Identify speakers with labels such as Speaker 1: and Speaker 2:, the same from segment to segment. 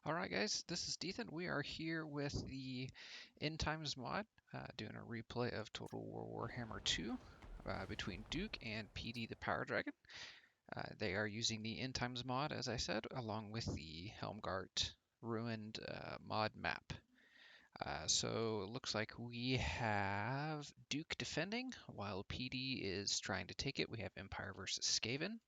Speaker 1: Alright guys, this is Ethan. We are here with the End Times mod, doing a replay of Total War Warhammer 2 between Duke and PD the Power Dragon. They are using the End Times mod, as I said, along with the Helmgart ruined mod map. So it looks like we have Duke defending while PD is trying to take it. We have Empire versus Skaven.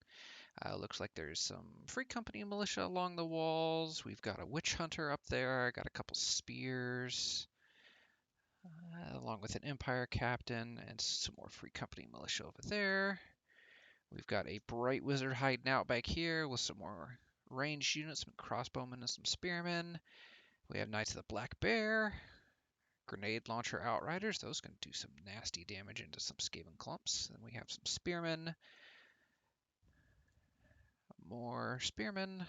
Speaker 1: Looks like there's some Free Company militia along the walls. We've got a witch hunter up there. Got a couple spears, along with an Empire captain and some more Free Company militia over there. We've got a bright wizard hiding out back here with some more ranged units, some crossbowmen and some spearmen. We have Knights of the Black Bear, grenade launcher outriders. Those can do some nasty damage into some Skaven clumps. Then we have some spearmen. More spearmen.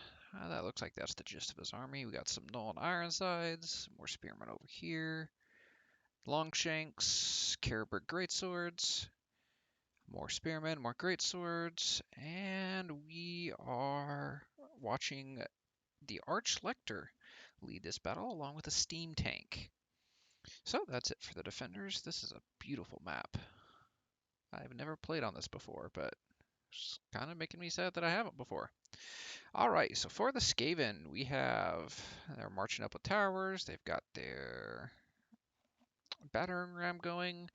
Speaker 1: That looks like that's the gist of his army. We got some Nolan Ironsides, more spearmen over here, Longshanks, Caribert Greatswords, more spearmen, more greatswords, and we are watching the Archlector lead this battle along with a steam tank. So that's it for the defenders. This is a beautiful map. I've never played on this before, but it's kind of making me sad that I haven't before. All right, so for the Skaven, they're marching up with towers. They've got their battering ram going.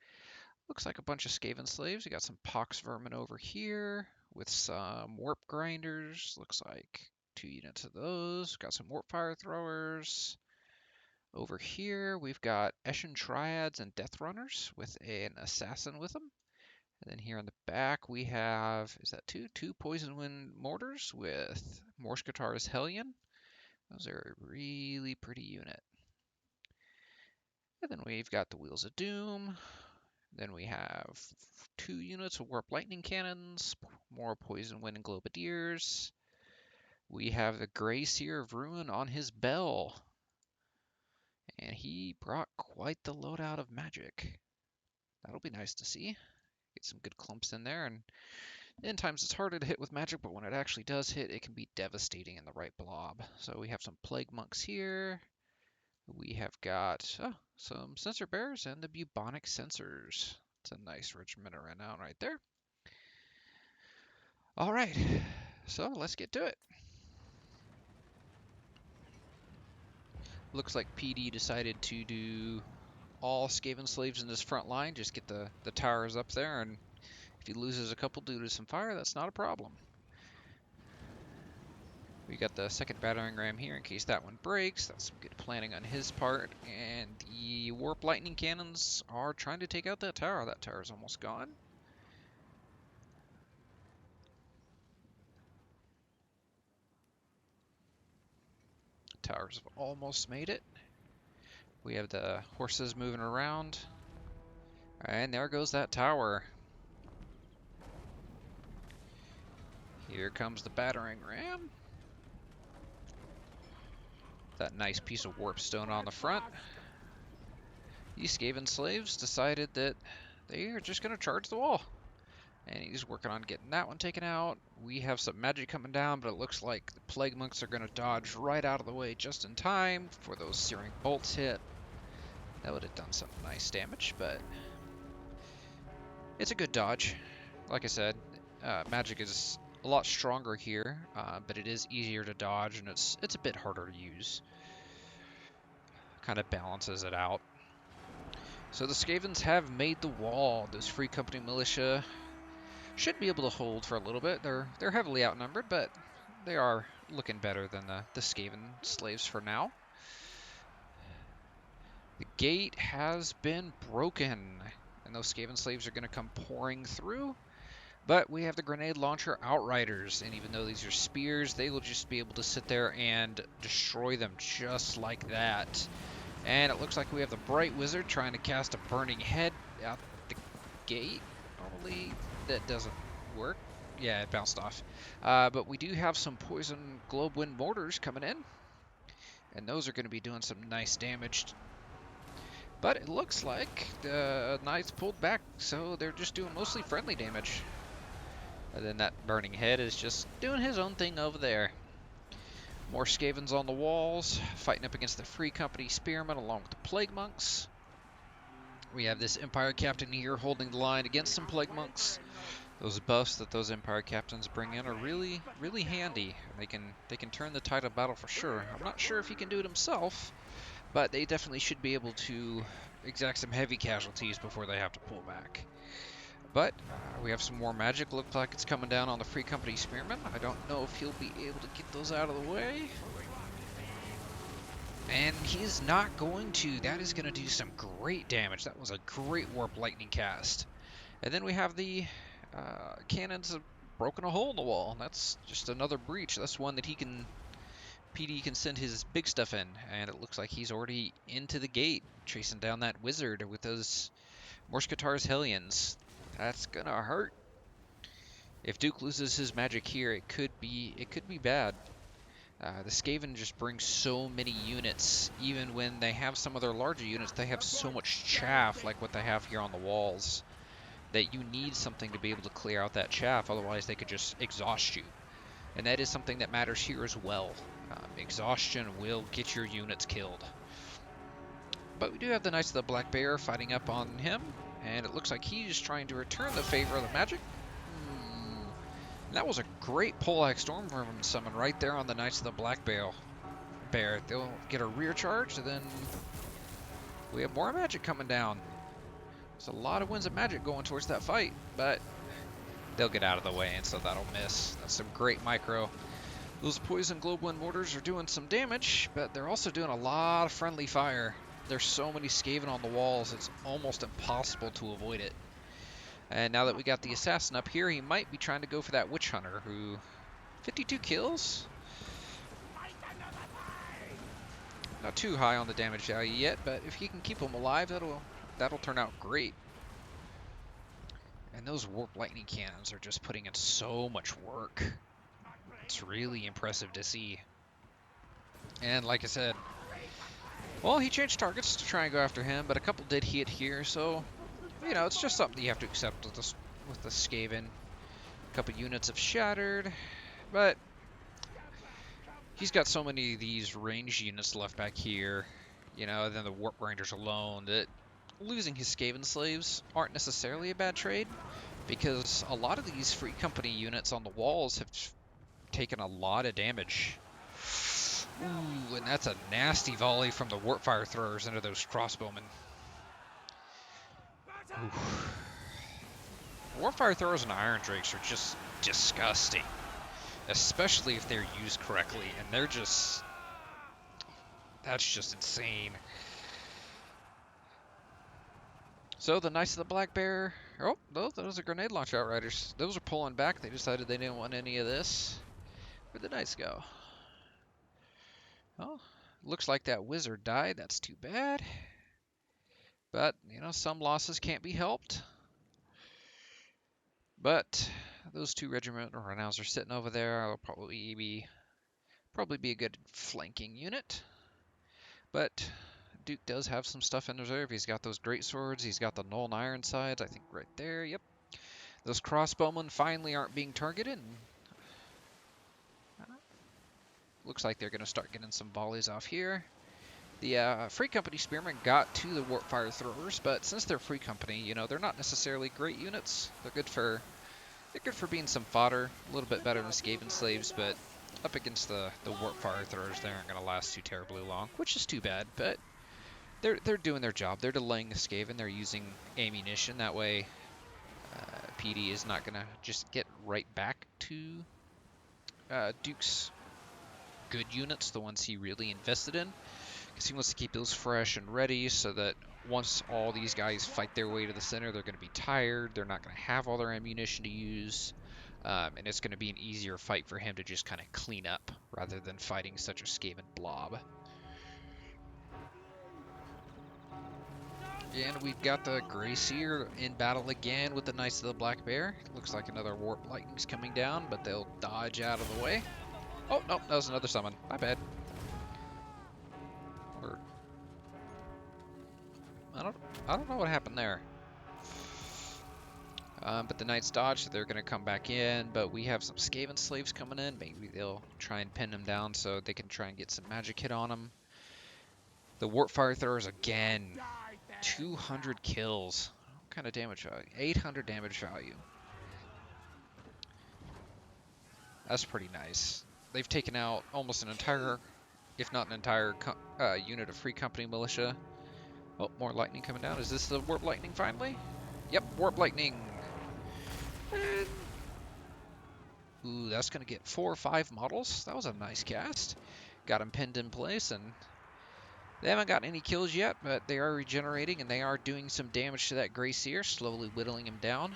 Speaker 1: Looks like a bunch of Skaven slaves. We got some pox vermin over here with some warp grinders. Looks like 2 units of those. Got some warp fire throwers. Over here, we've got Eshin triads and death runners with an assassin with them. And then here in the back, we have, is that two poison wind mortars with Morskatara's Hellion. Those are a really pretty unit. And then we've got the Wheels of Doom. Then we have 2 units of Warp Lightning Cannons, more Poison Wind and Globadiers. We have the Grey Seer of Ruin on his bell. And he brought quite the loadout of magic. That'll be nice to see. Get some good clumps in there, and in times it's harder to hit with magic, but when it actually does hit, it can be devastating in the right blob. So we have some Plague Monks here. We have got some Sensor Bears and the Bubonic Sensors. It's a nice regiment of renown right there. All right, so let's get to it. Looks like PD decided to do all Skaven slaves in this front line, just get the towers up there, and if he loses a couple due to some fire, that's not a problem. We got the second battering ram here in case that one breaks. That's some good planning on his part. And the warp lightning cannons are trying to take out that tower. That tower's almost gone. Towers have almost made it. We have the horses moving around. And there goes that tower. Here comes the battering ram. That nice piece of warp stone on the front. These Skaven slaves decided that they are just going to charge the wall. And he's working on getting that one taken out. We have some magic coming down, but it looks like the Plague Monks are going to dodge right out of the way just in time before those searing bolts hit. That would have done some nice damage, but it's a good dodge. Like I said, magic is a lot stronger here, but it is easier to dodge, and it's a bit harder to use. Kind of balances it out. So the Skavens have made the wall. This Free Company militia should be able to hold for a little bit. They're heavily outnumbered, but they are looking better than the Skaven slaves for now. The gate has been broken, and those Skaven slaves are going to come pouring through. But we have the grenade launcher outriders, and even though these are spears, they will just be able to sit there and destroy them just like that. And it looks like we have the Bright Wizard trying to cast a Burning Head out the gate. Normally that doesn't work. Yeah, it bounced off. But we do have some Poison Globe Wind Mortars coming in. And those are going to be doing some nice damage. But it looks like the Knights pulled back, so they're just doing mostly friendly damage. And then that Burning Head is just doing his own thing over there. More Skavens on the walls, fighting up against the Free Company Spearmen along with the Plague Monks. We have this Empire Captain here holding the line against some Plague Monks. Those buffs that those Empire Captains bring in are really, really handy. They can turn the tide of battle for sure. I'm not sure if he can do it himself, but they definitely should be able to exact some heavy casualties before they have to pull back. But we have some more magic. Looks like it's coming down on the Free Company Spearmen. I don't know if he'll be able to get those out of the way. And he's not going to. That is going to do some great damage. That was a great Warp Lightning cast. And then we have the cannons have broken a hole in the wall. That's just another breach. That's one that PD can send his big stuff in. And it looks like he's already into the gate, chasing down that wizard with those Morskatar's Hellions. That's gonna hurt. If Duke loses his magic here, it could be bad. The Skaven just bring so many units. Even when they have some of their larger units, they have so much chaff, like what they have here on the walls, that you need something to be able to clear out that chaff. Otherwise, they could just exhaust you. And that is something that matters here as well. Exhaustion will get your units killed. But we do have the Knights of the Black Bear fighting up on him. And it looks like he's trying to return the favor of the magic. That was a great Poleaxe Stormvermin summon right there on the Knights of the Black Bear. They'll get a rear charge, and then we have more magic coming down. There's a lot of winds of magic going towards that fight, but they'll get out of the way, and so that'll miss. That's some great micro. Those Poison Globewind Mortars are doing some damage, but they're also doing a lot of friendly fire. There's so many Skaven on the walls, it's almost impossible to avoid it. And now that we got the Assassin up here, he might be trying to go for that Witch Hunter, who... 52 kills? Not too high on the damage value yet, but if he can keep him alive, that'll turn out great. And those Warp Lightning Cannons are just putting in so much work. It's really impressive to see. And like I said, well, he changed targets to try and go after him, but a couple did hit here, so... You know, it's just something you have to accept with the Skaven. A couple units have shattered, but he's got so many of these ranged units left back here, you know, and then the Warp Rangers alone, that losing his Skaven slaves aren't necessarily a bad trade, because a lot of these Free Company units on the walls have taken a lot of damage. Ooh, and that's a nasty volley from the Warpfire Throwers into those crossbowmen. Oof. Warpfire Throwers and Iron Drakes are just disgusting, especially if they're used correctly, and they're just... that's just insane. So the Knights of the Black Bear... oh, those are Grenade Launch Outriders. Those are pulling back. They decided they didn't want any of this. Where'd the Knights go? Oh, looks like that Wizard died. That's too bad. But, you know, some losses can't be helped. But those two regiment renows are sitting over there. I'll probably be a good flanking unit. But Duke does have some stuff in reserve. He's got those great swords. He's got the Null and Iron sides, I think right there. Yep. Those crossbowmen finally aren't being targeted. Looks like they're going to start getting some volleys off here. The Free Company Spearmen got to the Warpfire Throwers, but since they're Free Company, you know, they're not necessarily great units. They're good for being some fodder, a little bit better than Skaven Slaves, but up against the Warpfire Throwers, they aren't going to last too terribly long, which is too bad, but they're doing their job. They're delaying the Skaven. They're using ammunition. That way, PD is not going to just get right back to Duke's good units, the ones he really invested in. Because he wants to keep those fresh and ready so that once all these guys fight their way to the center, they're going to be tired. They're not going to have all their ammunition to use. And it's going to be an easier fight for him to just kind of clean up rather than fighting such a Skaven blob. And we've got the Grey Seer in battle again with the Knights of the Black Bear. Looks like another Warp Lightning's coming down, but they'll dodge out of the way. Oh, no, that was another summon. My bad. Or... I don't know what happened there. But the Knights dodge, so they're going to come back in. But we have some Skaven slaves coming in. Maybe they'll try and pin them down so they can try and get some magic hit on them. The Warp Fire Throwers again. 200 kills. What kind of damage value? 800 damage value. That's pretty nice. They've taken out almost an entire, if not an entire, unit of Free Company militia. Oh, more lightning coming down. Is this the Warp Lightning finally? Yep, Warp Lightning. And... ooh, that's going to get 4 or 5 models. That was a nice cast. Got them pinned in place, and they haven't got any kills yet, but they are regenerating, and they are doing some damage to that Grey Seer, slowly whittling him down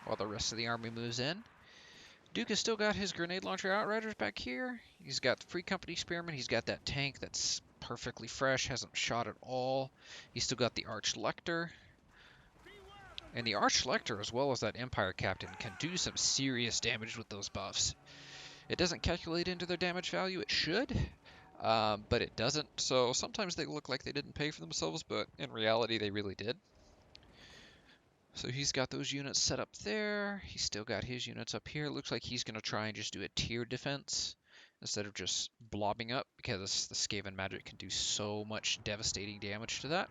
Speaker 1: while the rest of the army moves in. Duke has still got his grenade launcher outriders back here. He's got the Free Company Spearman. He's got that tank that's perfectly fresh, hasn't shot at all. He's still got the Arch Lector. And the Arch Lector, as well as that Empire Captain, can do some serious damage with those buffs. It doesn't calculate into their damage value. It should, but it doesn't. So sometimes they look like they didn't pay for themselves, but in reality they really did. So he's got those units set up there. He's still got his units up here. Looks like he's going to try and just do a tiered defense instead of just blobbing up, because the Skaven magic can do so much devastating damage to that.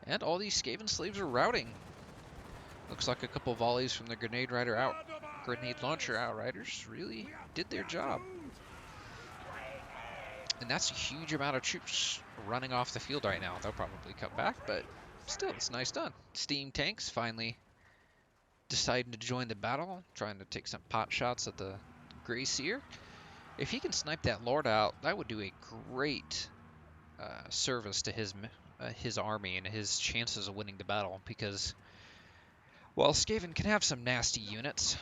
Speaker 1: And all these Skaven slaves are routing. Looks like a couple volleys from the grenade launcher outriders really did their job. And that's a huge amount of troops running off the field right now. They'll probably come back, but still, it's nice done. Steam tanks finally deciding to join the battle, trying to take some pot shots at the Grey Seer. If he can snipe that Lord out, that would do a great service to his army and his chances of winning the battle, because while Skaven can have some nasty units,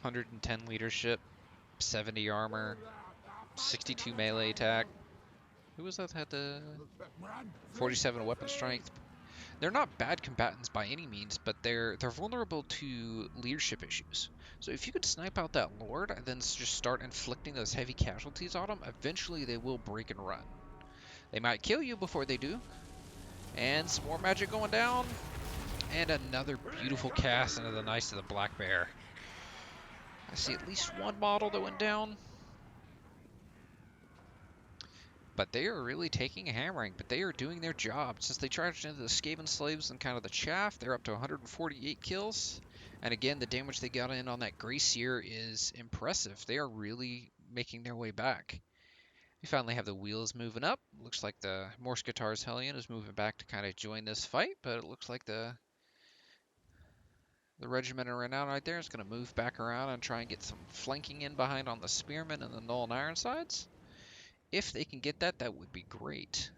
Speaker 1: 110 leadership, 70 armor, 62 melee attack. Who was that had the 47 weapon strength? They're not bad combatants by any means, but they're vulnerable to leadership issues. So if you could snipe out that Lord and then just start inflicting those heavy casualties on them, eventually they will break and run. They might kill you before they do. And some more magic going down. And another beautiful cast into the Knights of the Black Bear. I see at least one model that went down. But they are really taking a hammering, but they are doing their job. Since they charged into the Skaven slaves and kind of the chaff, they're up to 148 kills. And again, the damage they got in on that Grey Seer is impressive. They are really making their way back. We finally have the wheels moving up. Looks like the Morskatars Hellion is moving back to kind of join this fight, but it looks like the Regiment of Renown right there is going to move back around and try and get some flanking in behind on the Spearmen and the Null and Ironsides. If they can get that, that would be great.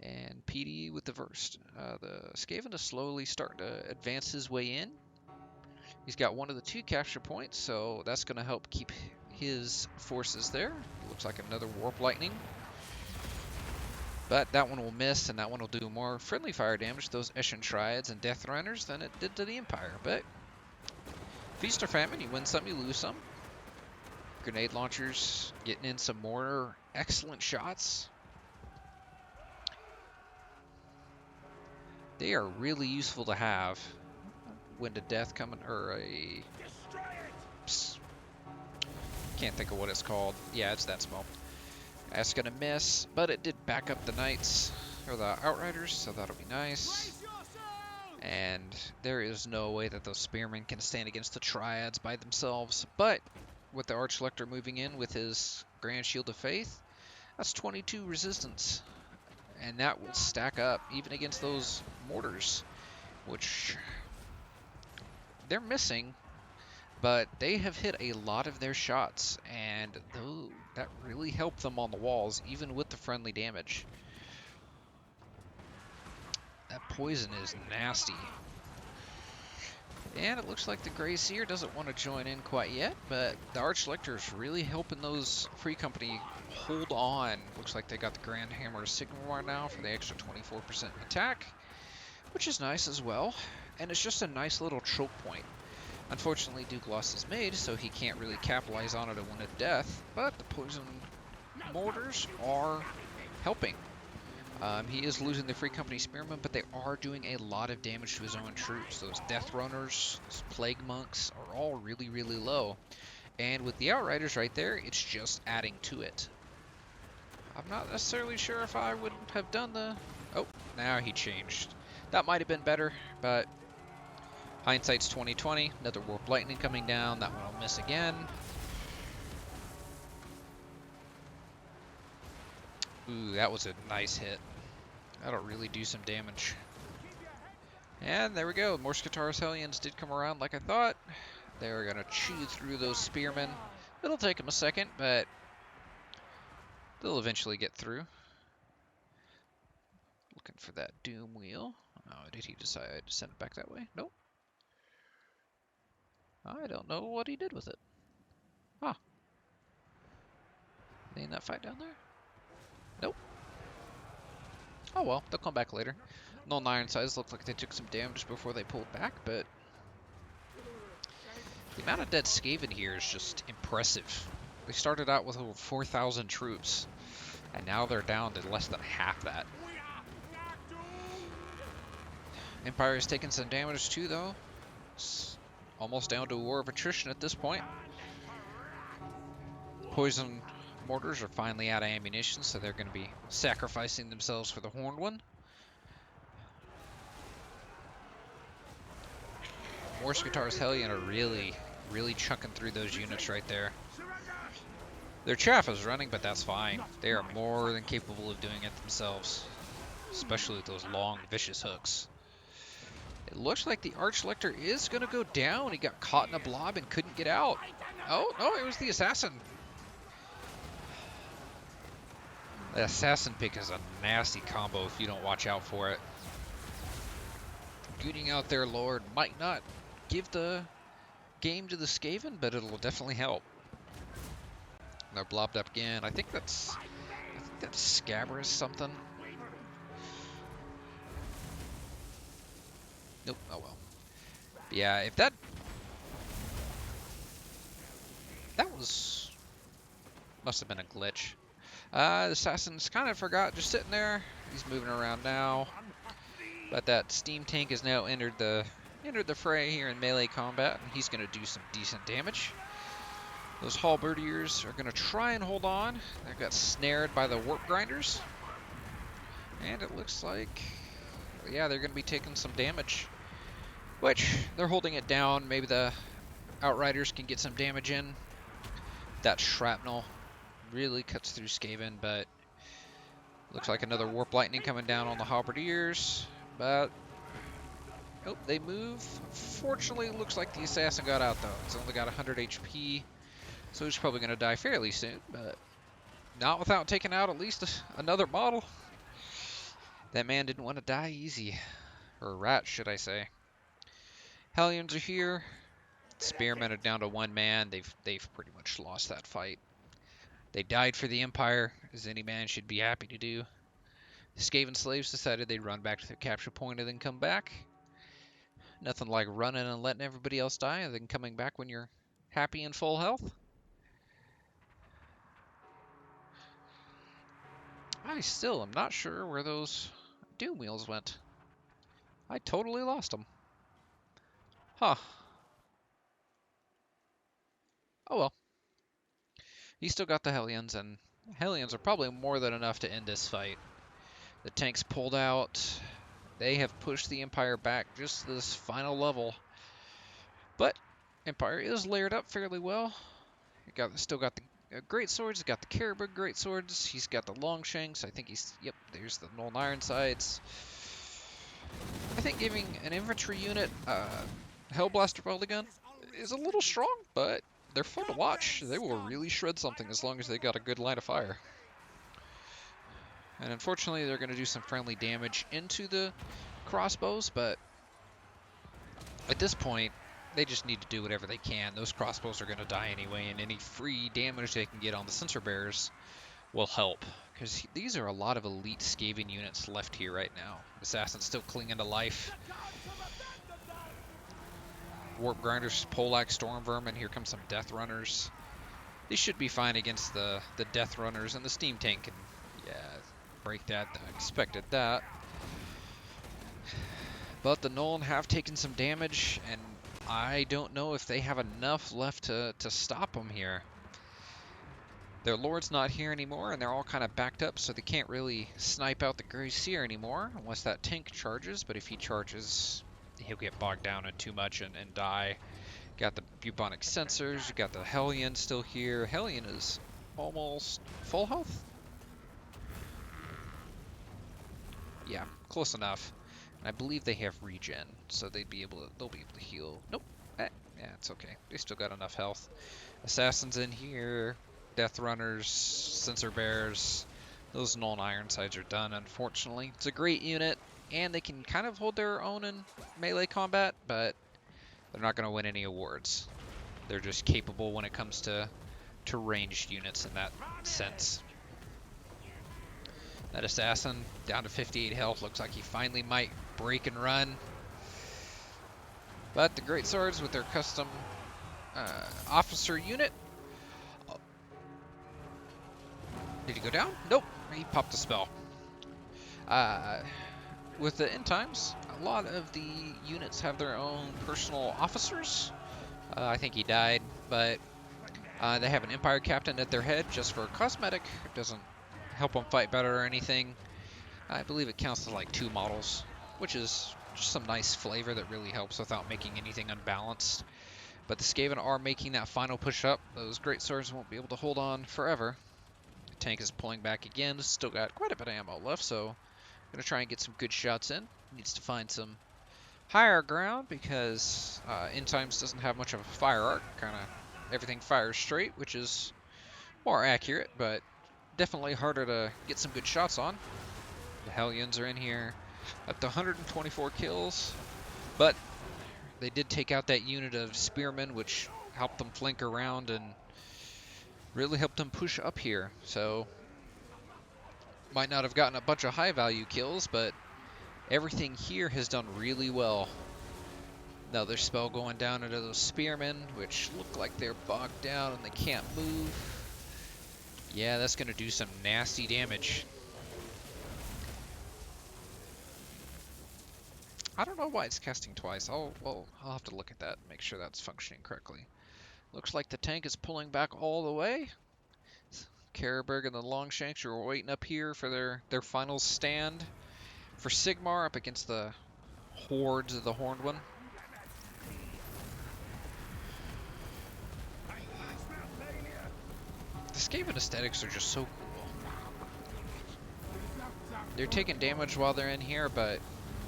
Speaker 1: And PD with the Verst. The Skaven is slowly starting to advance his way in. He's got one of the 2 capture points, so that's going to help keep his forces there. Looks like another Warp Lightning. But that one will miss, and that one will do more friendly fire damage to those Eshin Triads and Death Runners than it did to the Empire. But feast or famine, you win some, you lose some. Grenade launchers getting in some more excellent shots. They are really useful to have. Wind of Death coming, or a... can't think of what it's called. Yeah, it's that small. That's going to miss, but it did back up the Knights, or the Outriders, so that'll be nice. And there is no way that those Spearmen can stand against the Triads by themselves, but with the Arch Lector moving in with his Grand Shield of Faith, that's 22 resistance. And that will stack up even against those mortars, which they're missing, but they have hit a lot of their shots, and that really helped them on the walls, even with the friendly damage. That poison is nasty. And it looks like the Grey Seer doesn't want to join in quite yet, but the Arch Lector is really helping those Free Company hold on. Looks like they got the Grand Hammer Sigmar now for the extra 24% attack, which is nice as well. And it's just a nice little choke point. Unfortunately, Duke lost his maid, so he can't really capitalize on it and win a death, but the poison mortars are helping. He is losing the Free Company Spearmen, but they are doing a lot of damage to his own troops. Those Death Runners, those Plague Monks are all really, really low. And with the Outriders right there, it's just adding to it. I'm not necessarily sure if I would have done the... Oh, now he changed. That might have been better, but hindsight's 20/20. Another Warp Lightning coming down. That one will miss again. Ooh, that was a nice hit. That'll really do some damage. And there we go. Morskataurus Hellions did come around like I thought. They're going to chew through those spearmen. It'll take them a second, but they'll eventually get through. Looking for that doom wheel. Oh, did he decide to send it back that way? Nope. I don't know what he did with it. Huh. They in that fight down there? Nope. Oh well, they'll come back later. Null Iron Size looked like they took some damage before they pulled back, but the amount of dead Skaven here is just impressive. They started out with over 4,000 troops, and now they're down to less than half that. Empire is taking some damage too, though. It's almost down to a war of attrition at this point. Poison mortars are finally out of ammunition, so they're going to be sacrificing themselves for the Horned One. Morskataurus Hellion are really chucking through those units right there. Their chaff is running, but that's fine. They are more than capable of doing it themselves, especially with those long, vicious hooks. It looks like the Archlector is going to go down. He got caught in a blob and couldn't get out. Oh, no, it was the Assassin. The Assassin pick is a nasty combo if you don't watch out for it. Gooting out their Lord might not give the game to the Skaven, but it'll definitely help. They're blobbed up again. I think that's Scabrous something. Nope. Oh well. But yeah, if that must have been a glitch. The Assassin's kind of forgot, just sitting there. He's moving around now, but that steam tank has now entered the fray here in melee combat, and he's going to do some decent damage. Those halberdiers are going to try and hold on. They got snared by the warp grinders, and it looks like, yeah, they're going to be taking some damage, which they're holding it down. Maybe the Outriders can get some damage in. That shrapnel really cuts through Skaven, but looks like another Warp Lightning coming down on the halberdiers, but oh, they move. Fortunately, it looks like the Assassin got out, though. He's only got 100 HP, so he's probably going to die fairly soon, but not without taking out at least another model. That man didn't want to die easy. Or rat, should I say. Hellions are here. Spearmen are down to one man. They've pretty much lost that fight. They died for the Empire, as any man should be happy to do. The Skaven slaves decided they'd run back to their capture point and then come back. Nothing like running and letting everybody else die and then coming back when you're happy and full health. I still am not sure where those doom wheels went. I totally lost them. Huh. Oh well. He still got the Hellions, and Hellions are probably more than enough to end this fight. The tanks pulled out. They have pushed the Empire back just to this final level. But Empire is layered up fairly well. Still got the great swords. He's got the Caribou great swords. He's got the Longshanks. I think yep, there's the Null Iron Sides. I think giving an infantry unit Hellblaster Welder Gun is a little strong, but they're fun to watch. They will really shred something as long as they got a good line of fire. And unfortunately, they're going to do some friendly damage into the crossbows, but at this point, they just need to do whatever they can. Those crossbows are going to die anyway, and any free damage they can get on the sensor bearers will help. Because these are a lot of elite Skaven units left here right now. Assassin's still clinging to life. Warp Grinders, Polak, Stormvermin, here comes some Death Runners. These should be fine against the Death Runners and the Steam Tank. And yeah, break that. I expected that. But the Nuln have taken some damage, and I don't know if they have enough left to stop them here. Their Lord's not here anymore, and they're all kind of backed up, so they can't really snipe out the Grey Seer anymore, unless that tank charges. But if he charges, he'll get bogged down in too much and die. Got the bubonic sensors, you got the Hellion still here. Hellion is almost full health? Yeah, close enough. And I believe they have regen, so they'll be able to heal. Nope. Yeah, it's okay. They still got enough health. Assassins in here, Death Runners, Sensor Bears. Those Nuln Ironsides are done, unfortunately. It's a great unit, and they can kind of hold their own in melee combat, but they're not going to win any awards. They're just capable when it comes to ranged units in that sense. That Assassin down to 58 health. Looks like he finally might break and run. But the Great Swords with their custom officer unit. Oh. Did he go down? Nope. He popped a spell. With the end times, a lot of the units have their own personal officers. I think he died, but they have an Empire Captain at their head just for cosmetic. It doesn't help them fight better or anything. I believe it counts as like 2 models, which is just some nice flavor that really helps without making anything unbalanced. But the Skaven are making that final push up. Those Great Swords won't be able to hold on forever. The tank is pulling back again. Still got quite a bit of ammo left, so I'm going to try and get some good shots in. Needs to find some higher ground because End Times doesn't have much of a fire arc. Kind of everything fires straight, which is more accurate, but definitely harder to get some good shots on. The Hellions are in here, up to 124 kills, but they did take out that unit of spearmen, which helped them flank around and really helped them push up here. So, might not have gotten a bunch of high value kills, but everything here has done really well. Another spell going down into those spearmen, which look like they're bogged down and they can't move. Yeah, that's going to do some nasty damage. I don't know why it's casting twice. I'll have to look at that and make sure that's functioning correctly. Looks like the tank is pulling back all the way. Karaberg and the Longshanks are waiting up here for their final stand. For Sigmar up against the hordes of the Horned One. The Skaven aesthetics are just so cool. They're taking damage while they're in here, but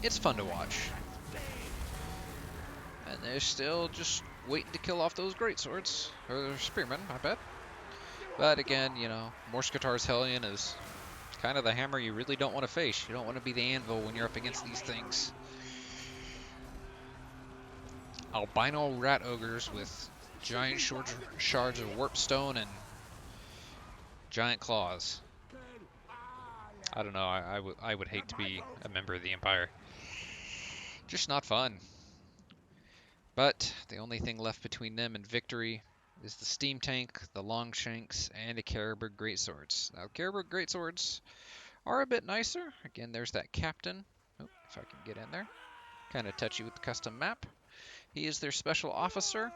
Speaker 1: it's fun to watch. And they're still just waiting to kill off those Great Swords. Or Spearmen, I bet. But again, you know, Morskatar's Hellion is kind of the hammer you really don't want to face. You don't want to be the anvil when you're up against these things. Albino rat ogres with giant shards of warpstone and giant claws. I don't know, I would hate to be a member of the Empire. Just not fun. But the only thing left between them and victory is the steam tank, the Longshanks, and a Karaberg Greatswords. Now, Karaberg Greatswords are a bit nicer. Again, there's that captain. Oh, if I can get in there. Kind of touchy with the custom map. He is their special officer.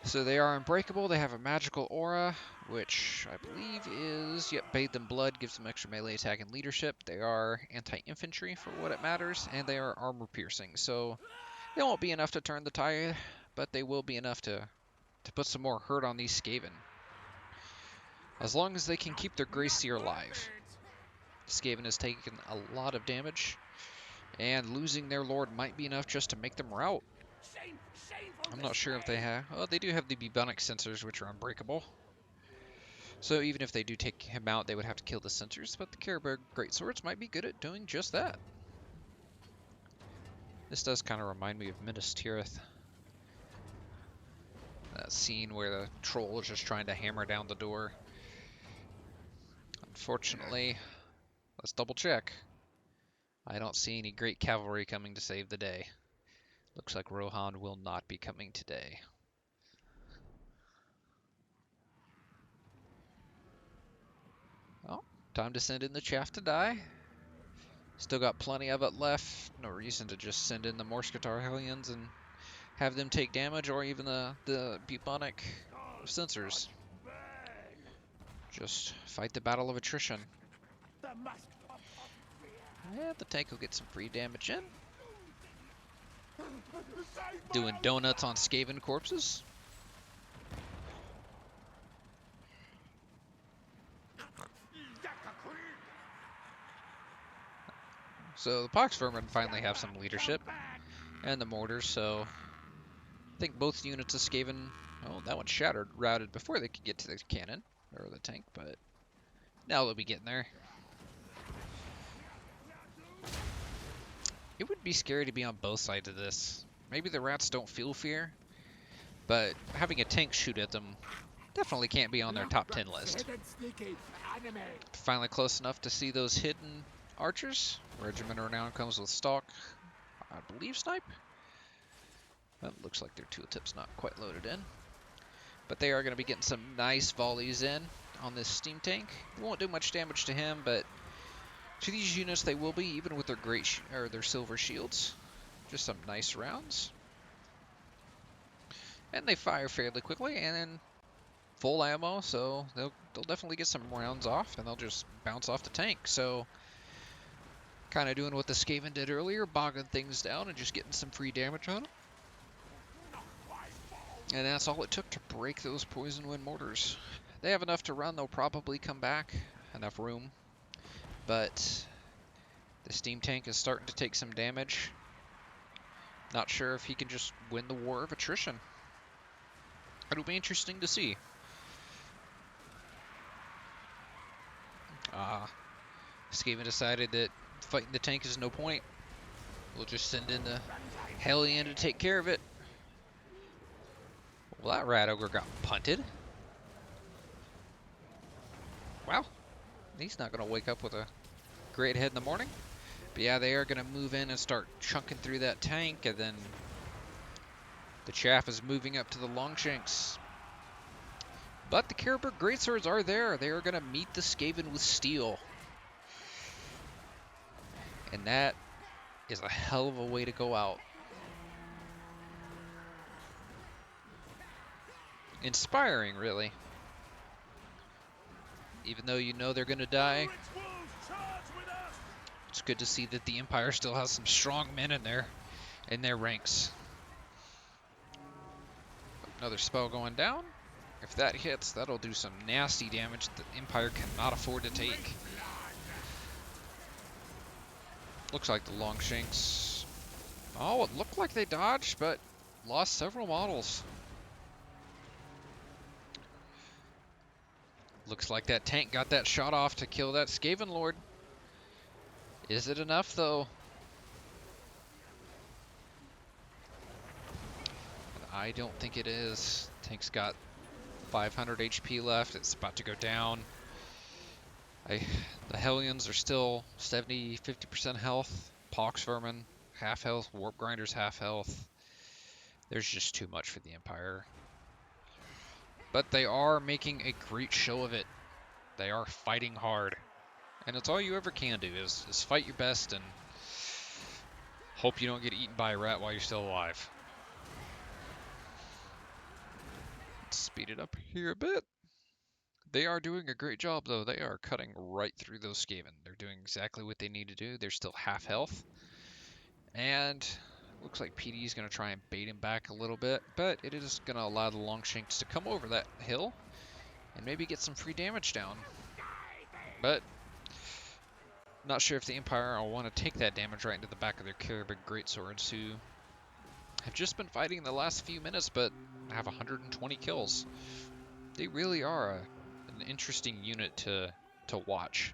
Speaker 1: So they are unbreakable. They have a magical aura, which I believe is, bathed in blood, gives them extra melee attack and leadership. They are anti-infantry for what it matters, and they are armor piercing. So they won't be enough to turn the tide, but they will be enough to put some more hurt on these Skaven. As long as they can keep their Grey Seer alive. Skaven has taken a lot of damage, and losing their lord might be enough just to make them rout. I'm not sure if they have... Oh, they do have the bubonic sensors, which are unbreakable. So even if they do take him out, they would have to kill the sensors, but the Karaberg Greatswords might be good at doing just that. This does kind of remind me of Minas Tirith. That scene where the troll is just trying to hammer down the door. Unfortunately, let's double check. I don't see any great cavalry coming to save the day. Looks like Rohan will not be coming today. Oh, Time to send in the chaff to die. Still got plenty of it left. No reason to just send in the Morskatar Hellions and have them take damage, or even the bubonic sensors. Just fight the battle of attrition. Yeah, the tank will get some free damage in. Doing donuts on Skaven corpses. So the Pox Vermin finally have some leadership, and the mortars, so I think both units of Skaven, oh, that one shattered, routed before they could get to the cannon, or the tank, but now they'll be getting there. It would be scary to be on both sides of this. Maybe the rats don't feel fear, but having a tank shoot at them definitely can't be on their top 10 list. Finally close enough to see those hidden archers. Regiment of Renown comes with Stalk, I believe Snipe. Well, looks like their tooltip's not quite loaded in. But they are going to be getting some nice volleys in on this steam tank. It won't do much damage to him, but to these units they will be, even with their their silver shields. Just some nice rounds. And they fire fairly quickly, and then full ammo, so they'll definitely get some rounds off, and they'll just bounce off the tank. So kind of doing what the Skaven did earlier, bogging things down and just getting some free damage on them. And that's all it took to break those Poison Wind mortars. They have enough to run, they'll probably come back, enough room. But the steam tank is starting to take some damage. Not sure if he can just win the war of attrition. It'll be interesting to see. Skaven decided that fighting the tank is no point. We'll just send in the Hellion to take care of it. Well, that rat ogre got punted. Wow. He's not going to wake up with a great head in the morning. But yeah, they are going to move in and start chunking through that tank, and then the chaff is moving up to the Longshanks. But the Caribou Greatswords are there. They are going to meet the Skaven with steel. And that is a hell of a way to go out. Inspiring, really. Even though you know they're going to die, it's good to see that the Empire still has some strong men in their ranks. Another spell going down. If that hits, that'll do some nasty damage that the Empire cannot afford to take. Looks like the Longshanks. Oh, it looked like they dodged, but lost several models. Looks like that tank got that shot off to kill that Skaven Lord. Is it enough, though? I don't think it is. Tank's got 500 HP left. It's about to go down. The Hellions are still 70, 50% health. Pox Vermin, half health. Warp Grinders, half health. There's just too much for the Empire. But they are making a great show of it. They are fighting hard. And it's all you ever can do is fight your best and hope you don't get eaten by a rat while you're still alive. Let's speed it up here a bit. They are doing a great job, though. They are cutting right through those Skaven. They're doing exactly what they need to do. They're still half health. And looks like PD is going to try and bait him back a little bit, but it is going to allow the Longshanks to come over that hill and maybe get some free damage down. But not sure if the Empire will want to take that damage right into the back of their Caribou Greatswords, who have just been fighting the last few minutes, but have 120 kills. They really are an interesting unit to watch.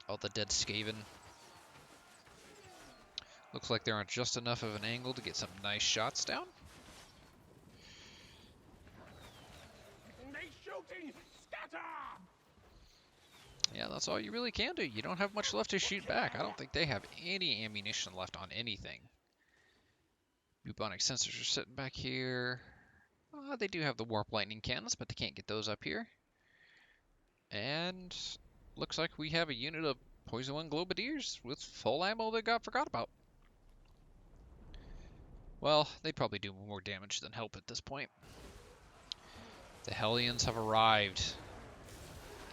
Speaker 1: All the dead Skaven. Looks like they're on just enough of an angle to get some nice shots down. Yeah, that's all you really can do. You don't have much left to shoot back. I don't think they have any ammunition left on anything. Bubonic sensors are sitting back here. They do have the warp lightning cannons, but they can't get those up here. And looks like we have a unit of Poison One Globadiers with full ammo that got forgot about. Well, they probably do more damage than help at this point. The Hellions have arrived,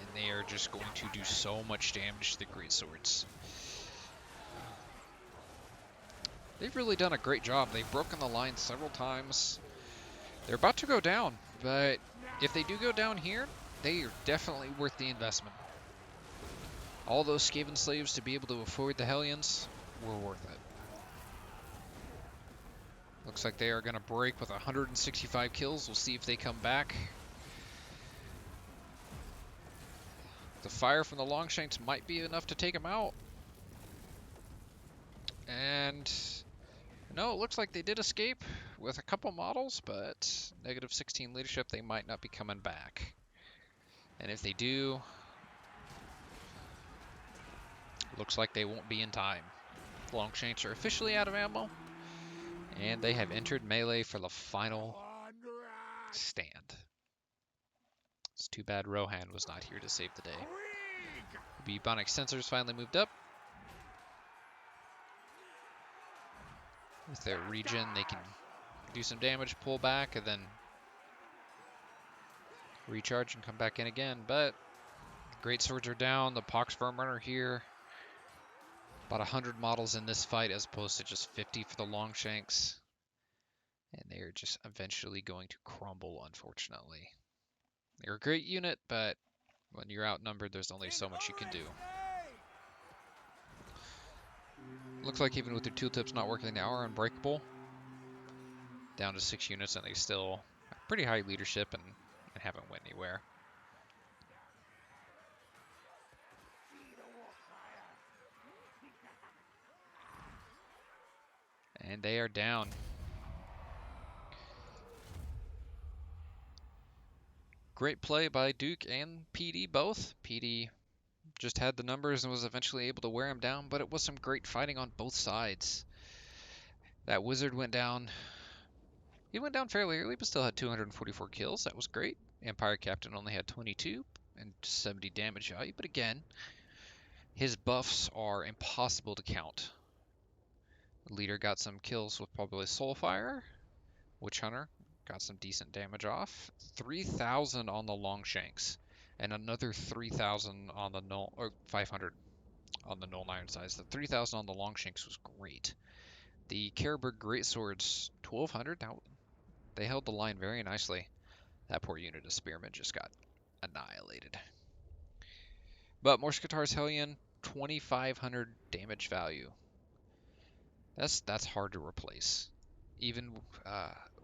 Speaker 1: and they are just going to do so much damage to the greatswords. They've really done a great job. They've broken the line several times. They're about to go down, but if they do go down here, they are definitely worth the investment. All those Skaven slaves to be able to afford the Hellions were worth it. Looks like they are going to break with 165 kills. We'll see if they come back. The fire from the Longshanks might be enough to take them out. And no, it looks like they did escape with a couple models, but -16 leadership, they might not be coming back. And if they do, looks like they won't be in time. The Longshanks are officially out of ammo, and they have entered melee for the final stand. It's too bad Rohan was not here to save the day. The Bubonic sensors finally moved up. With their regen, they can do some damage, pull back, and then recharge and come back in again. But the great swords are down. The Pox Vermin are here. About 100 models in this fight as opposed to just 50 for the Longshanks. And they are just eventually going to crumble, unfortunately. They're a great unit, but when you're outnumbered, there's only so much you can do. Looks like even with their tooltips not working, they are unbreakable. Down to 6 units, and they still have pretty high leadership and haven't went anywhere. And they are down. Great play by Duke and PD both. PD just had the numbers and was eventually able to wear him down, but it was some great fighting on both sides. That wizard went down. He went down fairly early, but still had 244 kills. That was great. Empire Captain only had 22 and 70 damage value, but again, his buffs are impossible to count. The leader got some kills with probably Soulfire. Witch Hunter got some decent damage off. 3,000 on the Longshanks, and another 3,000 on the Null, or 500 on the Null Iron size. The 3,000 on the Longshanks was great. The Carberg Greatswords, 1,200. Now, they held the line very nicely. That poor unit of Spearmen just got annihilated. But Morskatar's Hellion, 2,500 damage value. That's hard to replace. Even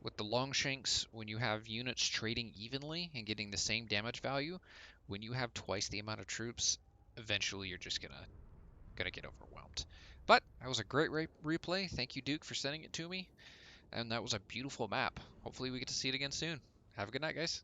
Speaker 1: with the Longshanks, when you have units trading evenly and getting the same damage value, when you have twice the amount of troops, eventually you're just gonna get overwhelmed. But that was a great replay. Thank you, Duke, for sending it to me. And that was a beautiful map. Hopefully we get to see it again soon. Have a good night, guys.